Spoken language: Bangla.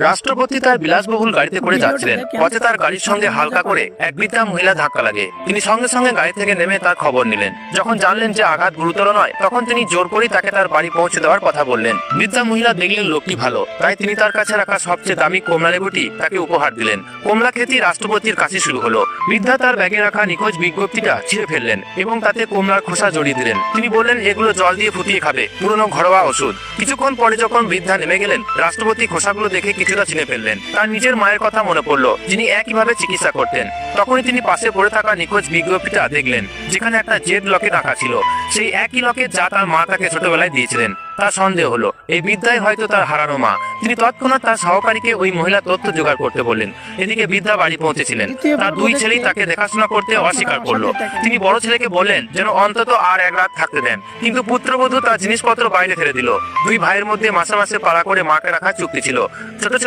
রাষ্ট্রপতি তার বিলাসবহুল গাড়িতে করে যাচ্ছিলেন। পথে তার গাড়ির সঙ্গে হালকা করে এক বৃদ্ধা মহিলা ধাক্কা লাগে। তিনি সঙ্গে সঙ্গে গাড়ি থেকে নেমে তার খবর নিলেন। যখন জানলেন যে আঘাত গুরুতর নয়, তখন তিনি জোর করে তাকে তার বাড়ি পৌঁছে দেওয়ার কথা বললেন। বৃদ্ধা মহিলা দেখলেন লোকটি ভালো, তাই তিনি তার কাছে রাখা সবচেয়ে দামি কমলা লেবুটি তাকে উপহার দিলেন। কমলা খেতেই রাষ্ট্রপতির কাছে শুরু হলো। বৃদ্ধা তার ব্যাগে রাখা নিখোঁজ বিজ্ঞপ্তিটা ছিঁড়ে ফেললেন এবং তাতে কমলার খোসা জড়িয়ে দিলেন। তিনি বললেন, এগুলো জল দিয়ে ফুটিয়ে খাবে, পুরনো ঘরোয়া ওষুধ। কিছুক্ষণ পরে যখন বৃদ্ধা নেমে গেলেন, রাষ্ট্রপতি খোসাগুলো দেখে কিছুটা চিনে ফেললেন। তার নিজের মায়ের কথা মনে পড়লো, যিনি একইভাবে চিকিৎসা করতেন। তখনই তিনি পাশে পড়ে থাকা নিখোঁজ বিজ্ঞপ্তিটা দেখলেন, যেখানে একটা জেড লকেট রাখা ছিল। সেই একই লকেট যা তার মা তাকে ছোটবেলায় দিয়েছিলেন। তার সন্দেহ হলো এই বৃদ্ধাই হয়তো তার হারানো মা। তিনি তৎক্ষণাৎ তার সহকারীকে ওই মহিলা তথ্য জোগাড় করতে বললেন। এদিকে বৃদ্ধা বাড়ি পৌঁছেছিলেন। তার দুই ছেলেই তাকে দেখাশোনা করতে অস্বীকার করলো। তিনি বড় ছেলেকে বললেন যেন অন্তত আর এক রাত থাকতে দেন, কিন্তু পুত্রবধূ তার জিনিসপত্র বাইরে ফেলে দিল। দুই ভাইয়ের মধ্যে মাসে মাসে পাড়া করে মাকে রাখার চুক্তি ছিল। ছোট